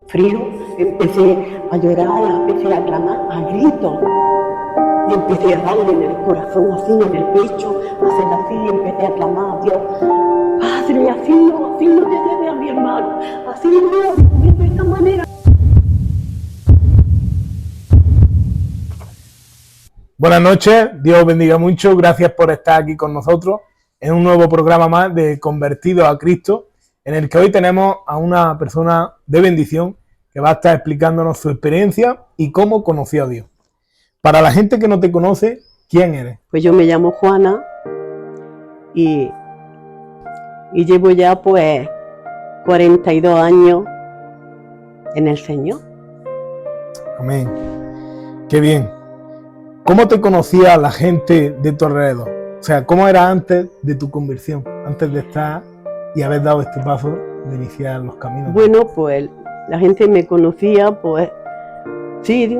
frío, empecé a llorar, empecé a clamar a gritos. Y empecé a darle en el corazón, así en el pecho, hacer así, y empecé a clamar a Dios. Padre, así no te lleves a mi hermano, así no, de esta manera. Buenas noches, Dios bendiga mucho, gracias por estar aquí con nosotros en un nuevo programa más de Convertidos a Cristo, en el que hoy tenemos a una persona de bendición que va a estar explicándonos su experiencia y cómo conoció a Dios. Para la gente que no te conoce, ¿quién eres? Pues yo me llamo Juana y llevo ya pues 42 años en el Señor. Amén. Qué bien. ¿Cómo te conocía la gente de tu alrededor? O sea, ¿cómo era antes de tu conversión? Antes de estar y haber dado este paso de iniciar los caminos. Bueno, pues la gente me conocía, pues sí.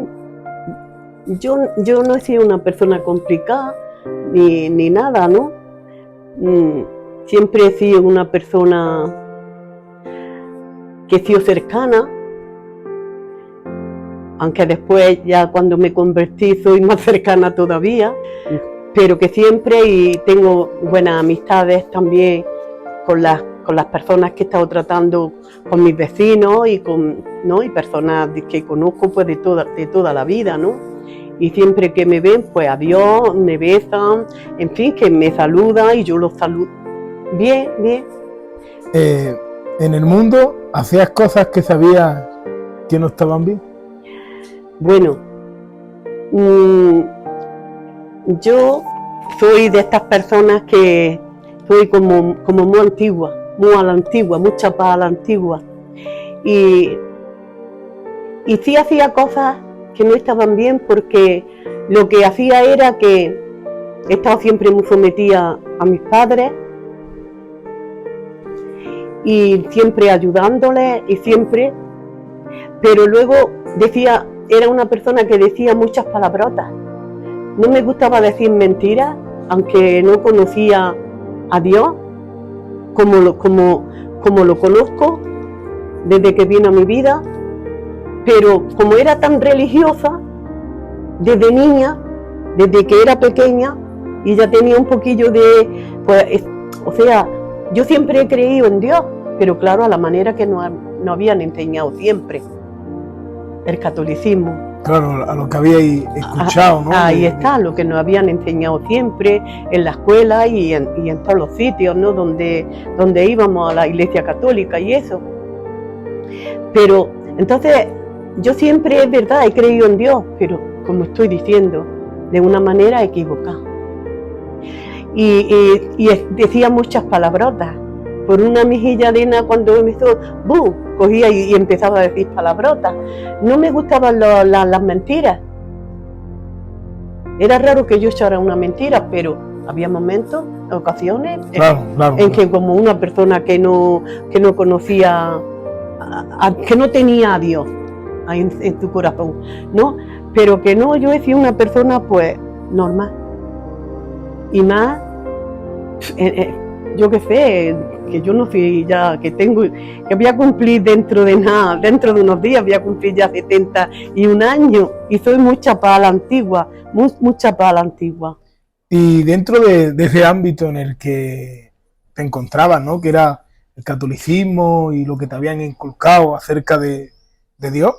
Yo no he sido una persona complicada ni nada, ¿no? Siempre he sido una persona que he sido cercana, aunque después ya cuando me convertí soy más cercana todavía, pero que siempre, y tengo buenas amistades también con las personas que he estado tratando, con mis vecinos y personas que conozco pues de toda la vida, ¿no? Y siempre que me ven, pues adiós, me besan, en fin, que me saludan y yo los saludo. Bien. En el mundo, ¿hacías cosas que sabías que no estaban bien? Bueno, yo soy de estas personas que soy como muy antigua, muy a la antigua, muy chapada a la antigua. Y sí hacía cosas que no estaban bien, porque lo que hacía era que he estado siempre muy sometida a mis padres y siempre ayudándoles y siempre, pero luego era una persona que decía muchas palabrotas. No me gustaba decir mentiras, aunque no conocía a Dios como lo conozco desde que vino a mi vida. Pero como era tan religiosa, desde niña, desde que era pequeña, y ya tenía un poquillo yo siempre he creído en Dios, pero claro, a la manera que no habían enseñado siempre, el catolicismo. Claro, a lo que habíais escuchado, ¿no? Ahí está, lo que nos habían enseñado siempre, en la escuela y en todos los sitios, ¿no? Donde íbamos a la iglesia católica y eso. Pero, entonces, yo siempre, es verdad, he creído en Dios, pero como estoy diciendo, de una manera equivocada. Y decía muchas palabrotas. Por una mejilla arena, cuando me hizo ¡bum!, cogía y empezaba a decir palabrotas. No me gustaban las mentiras. Era raro que yo echara una mentira, pero había momentos, ocasiones, en que como una persona que no conocía, que no tenía a Dios en tu corazón, ¿no? Pero que no, yo he sido una persona pues normal. Y más, yo qué sé, que yo no soy ya, que voy a cumplir dentro de unos días, voy a cumplir ya 71 años y soy muy chapada a la antigua, muy chapada a la antigua. Y dentro de ese ámbito en el que te encontrabas, ¿no? Que era el catolicismo y lo que te habían inculcado acerca de Dios,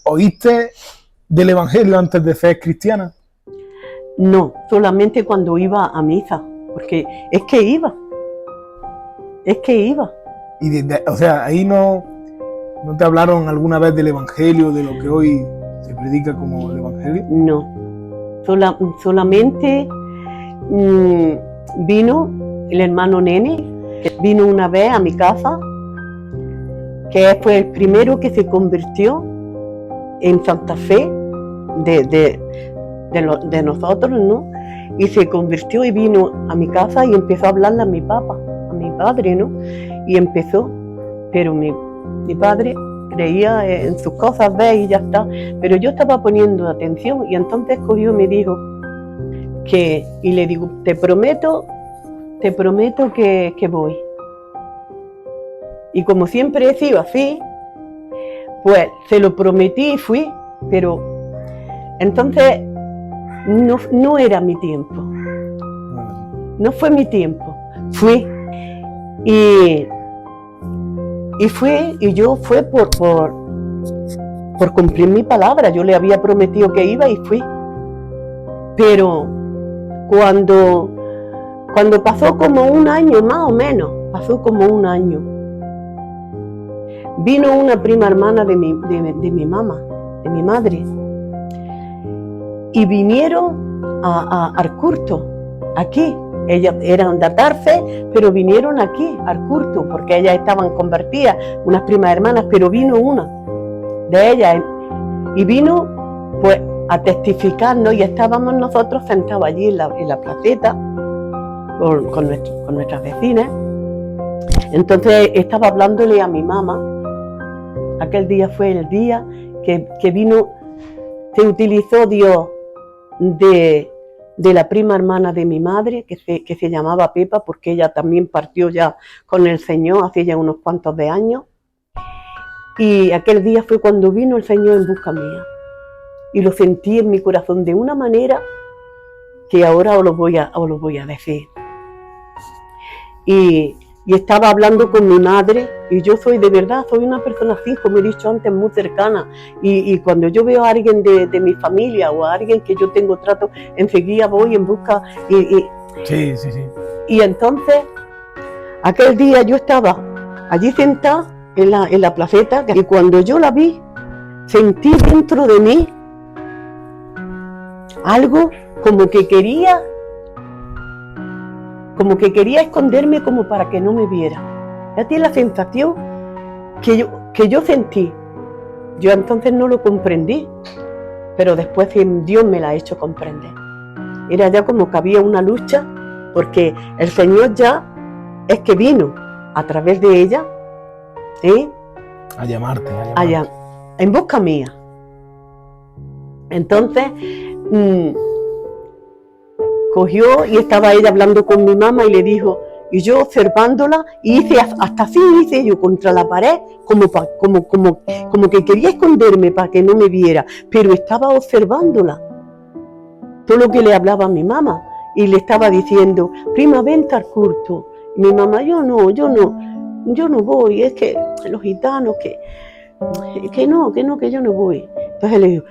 ¿oíste del Evangelio antes de ser cristiana? No, solamente cuando iba a misa, porque es que iba. Y o sea, ahí no te hablaron alguna vez del Evangelio, de lo que hoy se predica como el Evangelio. No, solamente vino el hermano Nene, que vino una vez a mi casa, que fue el primero que se convirtió en Santa Fe de nosotros, ¿no? Y se convirtió y vino a mi casa y empezó a hablarle a mi padre, ¿no? Y empezó, pero mi padre creía en sus cosas, y ya está. Pero yo estaba poniendo atención y entonces cogió y me dijo y le digo, te prometo que voy. Y como siempre he sido así, Pues se lo prometí y fui, pero entonces no era mi tiempo. No fue mi tiempo. Fui y fui, y yo fue por cumplir mi palabra. Yo le había prometido que iba y fui. Pero cuando pasó como un año, más o menos, pasó como un año, vino una prima hermana de mi mamá, de mi madre, y vinieron a Arcurto, aquí. Ellas eran de Atarfe, pero vinieron aquí, a Arcurto, porque ellas estaban convertidas, unas primas hermanas, pero vino una de ellas, y vino pues a testificarnos, y estábamos nosotros sentados allí en la placeta, con nuestras vecinas. Entonces estaba hablándole a mi mamá. Aquel día fue el día que vino, se utilizó Dios de la prima hermana de mi madre, que se llamaba Pepa, porque ella también partió ya con el Señor hace ya unos cuantos de años. Y aquel día fue cuando vino el Señor en busca mía. Y lo sentí en mi corazón de una manera que ahora os lo voy a decir. Y estaba hablando con mi madre, y yo soy de verdad, soy una persona así, como he dicho antes, muy cercana, y cuando yo veo a alguien de mi familia o a alguien que yo tengo trato, enseguida voy en busca, Sí. Y entonces, aquel día yo estaba allí sentada en la placeta, y cuando yo la vi, sentí dentro de mí algo como que quería esconderme, como para que no me viera. Ya tiene la sensación que yo sentí. Yo entonces no lo comprendí, pero después Dios me la ha hecho comprender. Era ya como que había una lucha, porque el Señor ya es que vino a través de ella, a llamarte. Allá, en busca mía. Entonces cogió, y estaba ella hablando con mi mamá, y le dijo, y yo observándola, y hice hasta así, hice yo contra la pared, como que quería esconderme para que no me viera, pero estaba observándola, todo lo que le hablaba a mi mamá, y le estaba diciendo, prima, vente al culto. Y mi mamá, yo no voy, es que los gitanos, que yo no voy. Entonces le digo,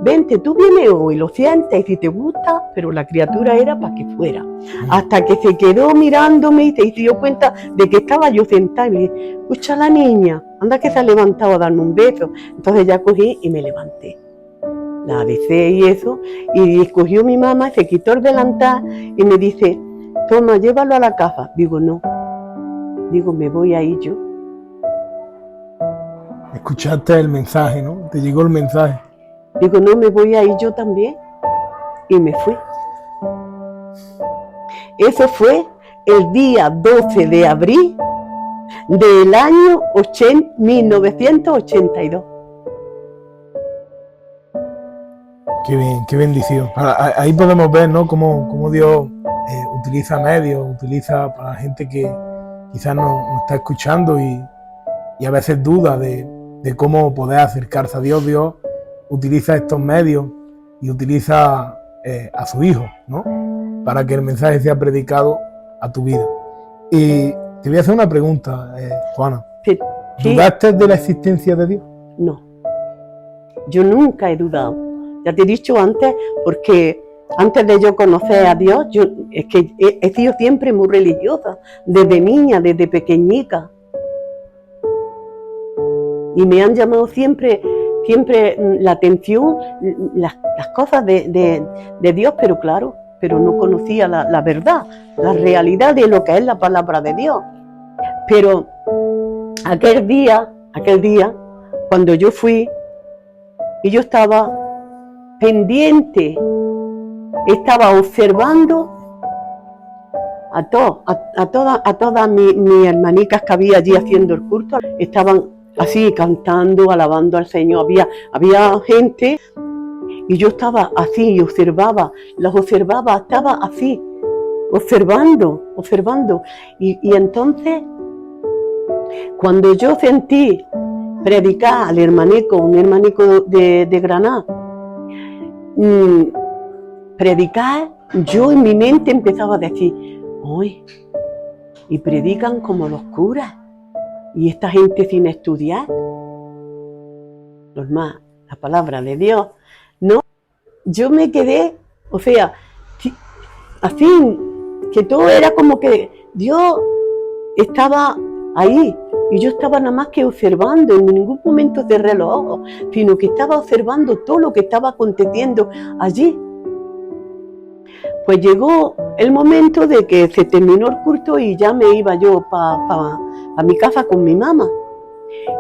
vente, tú vienes hoy, lo sientes, y si te gusta, pero la criatura era para que fuera. Hasta que se quedó mirándome y se dio cuenta de que estaba yo sentada, y me dije, escucha la niña, anda que se ha levantado a darme un beso. Entonces ya cogí y me levanté. La besé y eso, y escogió mi mamá, se quitó el delantal y me dice, toma, llévalo a la casa. Digo, no, me voy a ir yo. Escuchaste el mensaje, ¿no? Te llegó el mensaje. Digo, no, me voy a ir yo también. Y me fui. Eso fue el día 12 de abril del año 1982. Qué bien, qué bendición. Ahí podemos ver, ¿no? Cómo Dios utiliza medios, utiliza para la gente que quizás nos está escuchando y a veces duda de cómo poder acercarse a Dios. Dios utiliza estos medios y utiliza a su Hijo, ¿no? Para que el mensaje sea predicado a tu vida. Y te voy a hacer una pregunta, Juana. Sí. ¿Dudaste de la existencia de Dios? No, yo nunca he dudado. Ya te he dicho antes, porque antes de yo conocer a Dios, es que he sido siempre muy religiosa, desde niña, desde pequeñica. Y me han llamado siempre la atención las cosas de Dios, pero claro, no conocía la verdad, la realidad de lo que es la palabra de Dios. Pero aquel día, cuando yo fui, y yo estaba pendiente, estaba observando a todas mis hermanicas que había allí haciendo el culto. Estaban así cantando, alabando al Señor. Había gente, y yo estaba así y las observaba, estaba así, observando. Y entonces, cuando yo sentí predicar al hermanico, un hermanico de Granada, predicar, yo en mi mente empezaba a decir, uy, y predican como los curas, y esta gente sin estudiar, normal, la palabra de Dios, ¿no? Yo me quedé, o sea, así, que todo era como que Dios estaba ahí, y yo estaba nada más que observando, en ningún momento cerré los ojos, sino que estaba observando todo lo que estaba aconteciendo allí. Pues llegó el momento de que se terminó el culto y ya me iba yo para mi casa con mi mamá.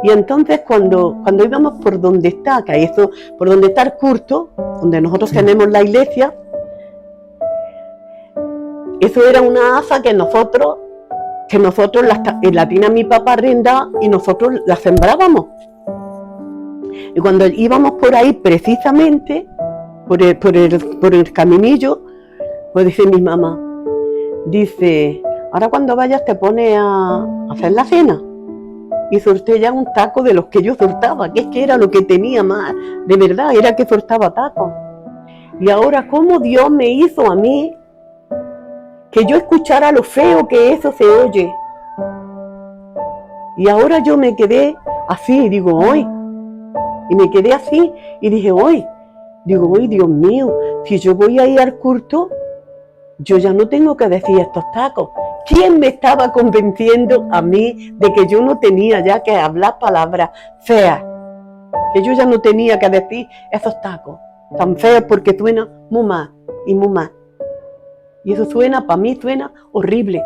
Y entonces cuando íbamos por donde está, que eso, por donde está el culto, donde nosotros tenemos la iglesia, eso era una haza que nosotros la tenía mi papá arrendada y nosotros la sembrábamos. Y cuando íbamos por ahí precisamente, por el caminillo, pues dice mi mamá, dice, ahora cuando vayas te pones a hacer la cena. Y solté ya un taco de los que yo soltaba, que es que era lo que tenía más, de verdad, era que soltaba tacos. Y ahora, ¿cómo Dios me hizo a mí que yo escuchara lo feo que eso se oye? Y ahora yo me quedé así, digo, hoy. Y me quedé así y dije, hoy. Digo, hoy, Dios mío, si yo voy a ir al culto, yo ya no tengo que decir estos tacos. ¿Quién me estaba convenciendo a mí de que yo no tenía ya que hablar palabras feas? Que yo ya no tenía que decir esos tacos tan feos porque suena muy mal y muy mal. Y eso suena, para mí suena horrible.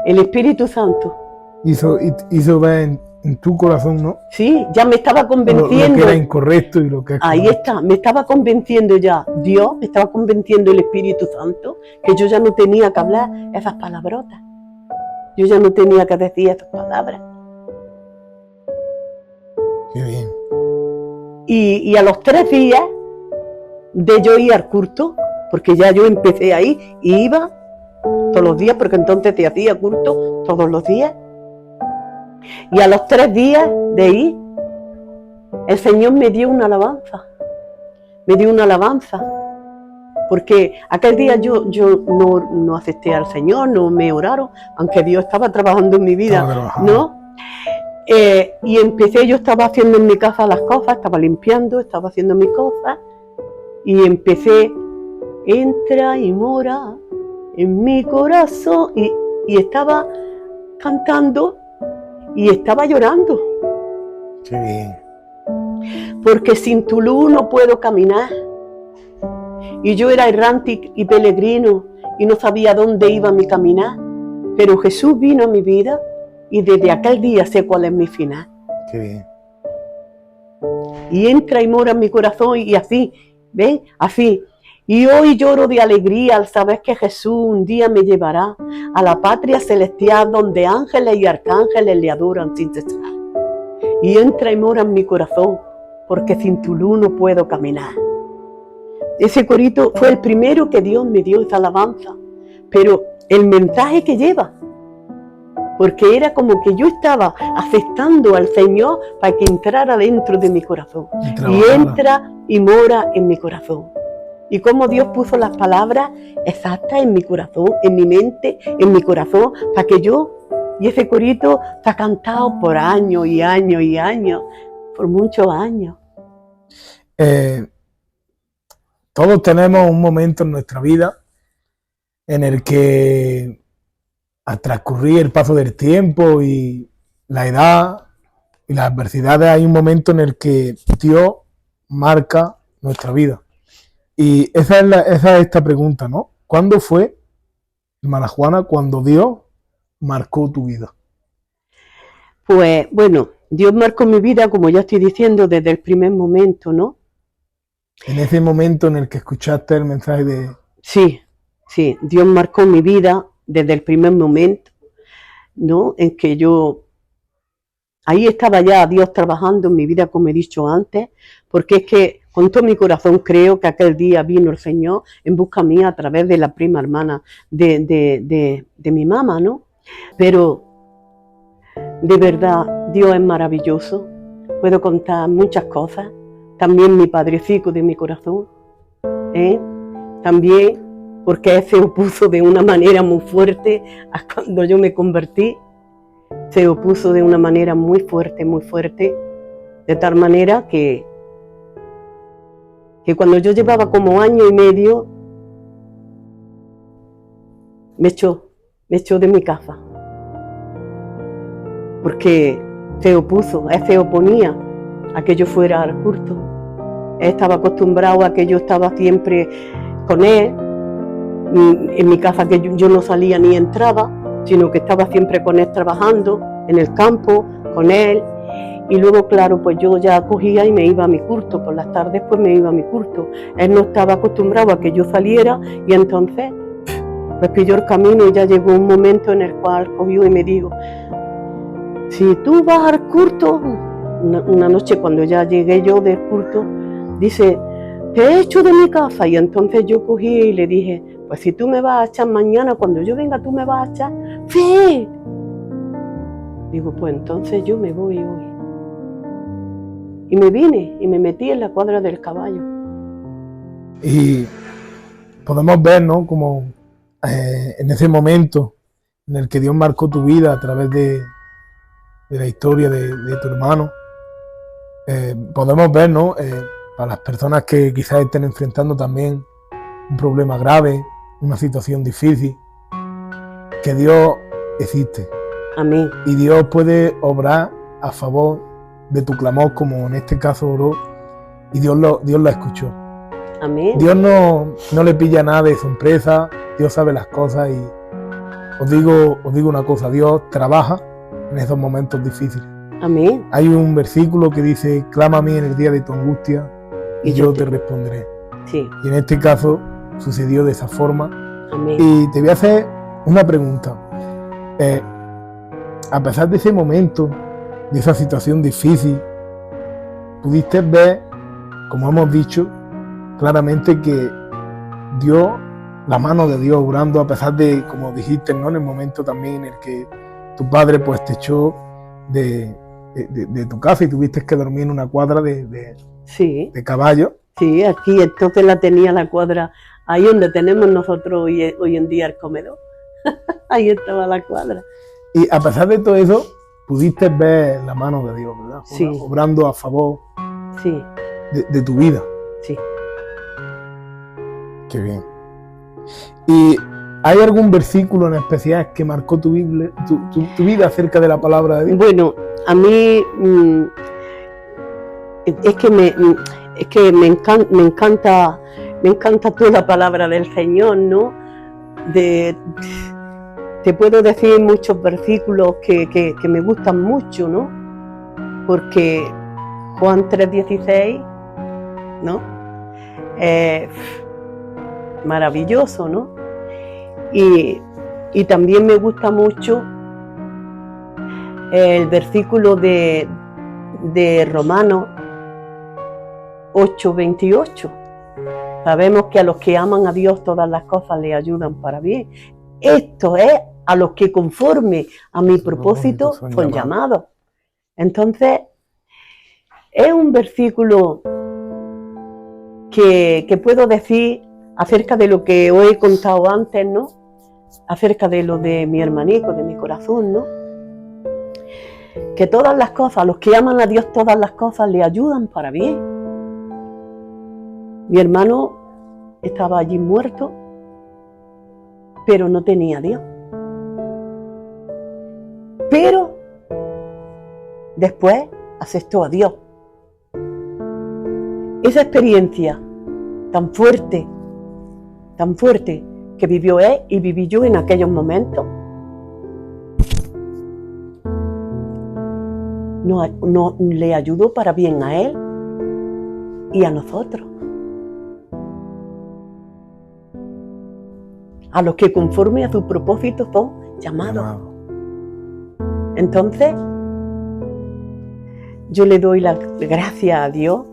El Espíritu Santo hizo ver en tu corazón, ¿no? Sí, ya me estaba convenciendo. Lo que era incorrecto y lo que es ahí correcto. está, me estaba convenciendo ya Dios, me estaba convenciendo el Espíritu Santo que yo ya no tenía que hablar esas palabrotas. Yo ya no tenía que decir esas palabras. Qué bien. Y a los 3 días de yo ir al culto, porque ya yo empecé ahí y iba todos los días, porque entonces te hacía culto todos los días. Y a los 3 días de ir, el Señor me dio una alabanza. Me dio una alabanza. Porque aquel día yo no acepté al Señor, no me oraron, aunque Dios estaba trabajando en mi vida, ¿no? Y empecé, yo estaba haciendo en mi casa las cosas, estaba limpiando, estaba haciendo mis cosas, y empecé, entra y mora en mi corazón, y estaba cantando y estaba llorando. Qué bien. Porque sin tu luz no puedo caminar. Y yo era errante y peregrino y no sabía dónde iba mi caminar. Pero Jesús vino a mi vida y desde aquel día sé cuál es mi final. Qué bien. Y entra y mora en mi corazón y así, ¿ven? Así. Y hoy lloro de alegría al saber que Jesús un día me llevará a la patria celestial donde ángeles y arcángeles le adoran sin cesar. Y entra y mora en mi corazón porque sin tu luz no puedo caminar. Ese corito fue el primero que Dios me dio, esa alabanza. Pero el mensaje que lleva, porque era como que yo estaba aceptando al Señor para que entrara dentro de mi corazón. Y entra y mora en mi corazón. Y cómo Dios puso las palabras exactas en mi corazón, en mi mente, en mi corazón, para que yo, y ese corito está cantado por años y años y años, por muchos años. Todos tenemos un momento en nuestra vida en el que al transcurrir el paso del tiempo y la edad y las adversidades hay un momento en el que Dios marca nuestra vida. Y esa es esta pregunta, ¿no? ¿Cuándo fue, hermana Juana, cuando Dios marcó tu vida? Pues bueno, Dios marcó mi vida, como ya estoy diciendo, desde el primer momento, ¿no? En ese momento en el que escuchaste el mensaje de... Sí, Dios marcó mi vida desde el primer momento, ¿no? En que ahí estaba ya Dios trabajando en mi vida, como he dicho antes, porque es que con todo mi corazón creo que aquel día vino el Señor en busca mía a través de la prima hermana de mi mamá, ¿no? Pero De verdad, Dios es maravilloso. Puedo contar muchas cosas. También mi padrecito de mi corazón. También porque Él se opuso de una manera muy fuerte a cuando yo me convertí. Se opuso de una manera muy fuerte, de tal manera que cuando yo llevaba como año y medio, me echó de mi casa. Porque se opuso, Él se oponía a que yo fuera al culto. Él estaba acostumbrado a que yo estaba siempre con Él, en mi casa, que yo no salía ni entraba, sino que estaba siempre con Él trabajando en el campo, con Él. Y luego, claro, pues yo ya cogía y me iba a mi culto, por las tardes pues me iba a mi culto. Él no estaba acostumbrado a que yo saliera y entonces pues pilló el camino y ya llegó un momento en el cual cogió y me dijo: si tú vas al culto, una noche cuando ya llegué yo del culto, dice: te he hecho de mi casa. Y entonces yo cogí y le dije: pues si tú me vas a echar mañana, cuando yo venga tú me vas a echar. ¡Sí! Digo, pues entonces yo me voy hoy. Y me vine y me metí en la cuadra del caballo. Y podemos ver, ¿no?, como en ese momento en el que Dios marcó tu vida a través de la historia de tu hermano, podemos ver, ¿no?, para las personas que quizás estén enfrentando también un problema grave, una situación difícil, que Dios existe. Amén. Y Dios puede obrar a favor de tu clamor, como en este caso oró, y Dios lo escuchó. Amén. Dios no le pilla nada de sorpresa, Dios sabe las cosas. Y os digo una cosa: Dios trabaja en esos momentos difíciles. Amén. Hay un versículo que dice: clama a mí en el día de tu angustia y yo te responderé. Sí. Y en este caso sucedió de esa forma. Amén. Y te voy a hacer una pregunta. A pesar de ese momento, de esa situación difícil, pudiste ver, como hemos dicho, claramente que Dios, la mano de Dios obrando, a pesar de, como dijiste, ¿no?, en el momento también en el que tu padre pues te echó de tu casa y tuviste que dormir en una cuadra sí. de caballo. Sí, aquí entonces la tenía la cuadra, ahí donde tenemos nosotros hoy en día el comedor. Ahí estaba la cuadra. Y a pesar de todo eso, pudiste ver la mano de Dios, ¿verdad? Sí. Obrando a favor, sí, de tu vida. Sí. Qué bien. ¿Y hay algún versículo en especial que marcó tu vida acerca de la palabra de Dios? Bueno, a mí es que me encanta toda la palabra del Señor, ¿no? Te puedo decir muchos versículos que me gustan mucho, ¿no? Porque Juan 3:16, ¿no? Maravilloso, ¿no? Y también me gusta mucho el versículo de Romanos 8:28. Sabemos que a los que aman a Dios todas las cosas le ayudan para bien. Esto es a los que conforme a mi propósito son llamados. Entonces, es un versículo que puedo decir acerca de lo que os he contado antes, ¿no? Acerca de lo de mi hermanico, de mi corazón, ¿no? Que todas las cosas, a los que aman a Dios todas las cosas le ayudan para bien. Mi hermano estaba allí muerto, pero no tenía a Dios. Pero después aceptó a Dios. Esa experiencia tan fuerte que vivió él y viví yo en aquellos momentos, no le ayudó para bien a él y a nosotros. A los que conforme a su propósito son llamados. Entonces, yo le doy la gracia a Dios,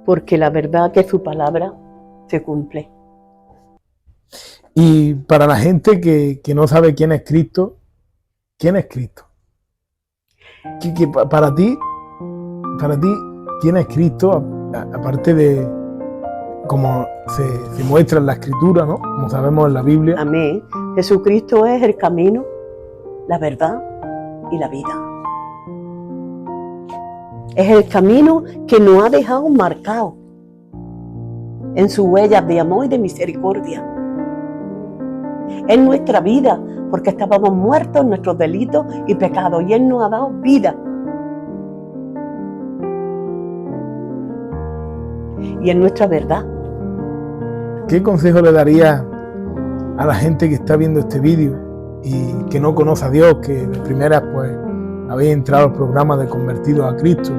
porque la verdad que su palabra se cumple. Y para la gente que no sabe quién es Cristo, ¿quién es Cristo? Para ti, ¿quién es Cristo? Aparte de como se muestra en la Escritura, ¿no? Como sabemos en la Biblia. Amén. Jesucristo es el camino, la verdad y la vida. Es el camino que nos ha dejado marcado en sus huellas de amor y de misericordia. Es nuestra vida, porque estábamos muertos en nuestros delitos y pecados, y Él nos ha dado vida. Y es nuestra verdad. ¿Qué consejo le daría a la gente que está viendo este vídeo y que no conoce a Dios, que de primeras pues habéis entrado al programa de Convertidos a Cristo?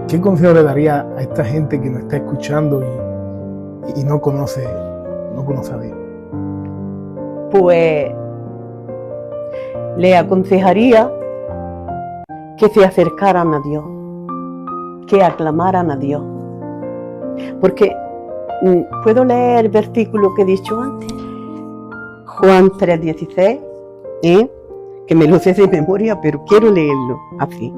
¿Qué consejo le daría a esta gente que nos está escuchando y no conoce a Dios? Pues le aconsejaría que se acercaran a Dios, que aclamaran a Dios. Porque, ¿puedo leer el versículo que he dicho antes? Juan 3:16, que me lo sé de memoria, pero quiero leerlo así.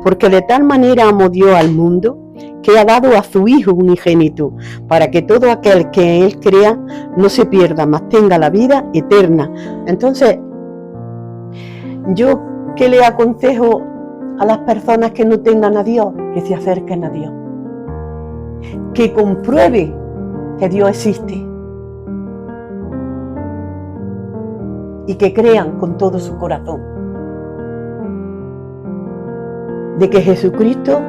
Porque de tal manera amó Dios al mundo, que ha dado a su Hijo unigénito, para que todo aquel que en Él crea no se pierda, mas tenga la vida eterna. Entonces, yo, ¿qué le aconsejo a las personas que no tengan a Dios? Que se acerquen a Dios, que comprueben que Dios existe y que crean con todo su corazón de que Jesucristo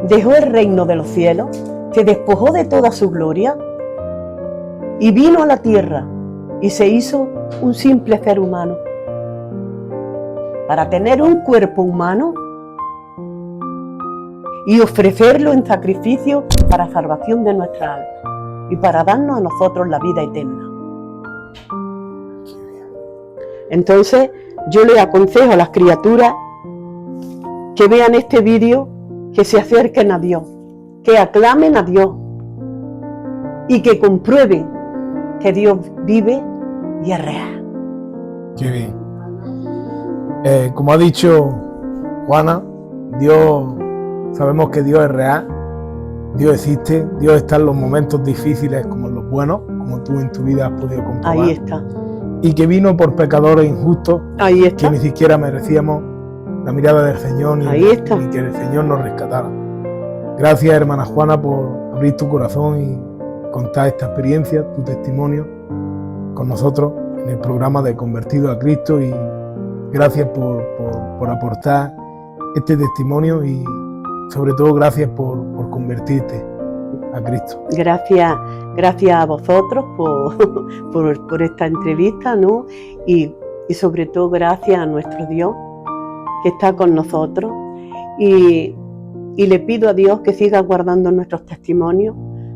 dejó el reino de los cielos, se despojó de toda su gloria y vino a la tierra y se hizo un simple ser humano para tener un cuerpo humano y ofrecerlo en sacrificio para salvación de nuestra alma y para darnos a nosotros la vida eterna. Entonces, yo le aconsejo a las criaturas que vean este vídeo, que se acerquen a Dios, que aclamen a Dios y que comprueben que Dios vive y es real. Qué bien. Como ha dicho Juana, sabemos que Dios es real, Dios existe, Dios está en los momentos difíciles como en los buenos, como tú en tu vida has podido comprobar. Ahí está. Y que vino por pecadores injustos, Ahí está. que ni siquiera merecíamos la mirada del Señor, ni que el Señor nos rescatara. Gracias, hermana Juana, por abrir tu corazón y contar esta experiencia, tu testimonio con nosotros en el programa de Convertidos a Cristo, y gracias por aportar este testimonio y sobre todo gracias por convertirte a Cristo. Gracias a vosotros por esta entrevista, ¿no? Y sobre todo gracias a nuestro Dios que está con nosotros, y le pido a Dios que siga guardando nuestros testimonios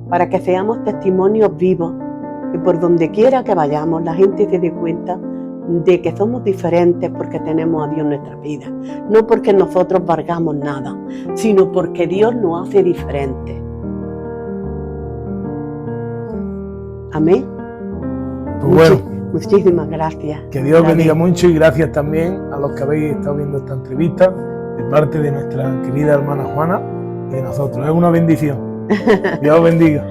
para que seamos testimonios vivos, que por donde quiera que vayamos la gente se dé cuenta de que somos diferentes porque tenemos a Dios en nuestra vida, no porque nosotros valgamos nada, sino porque Dios nos hace diferentes. Amén. Pues bueno, muchísimas gracias. Que Dios bendiga mucho, y gracias también a los que habéis estado viendo esta entrevista de parte de nuestra querida hermana Juana y de nosotros. Es una bendición. Dios bendiga.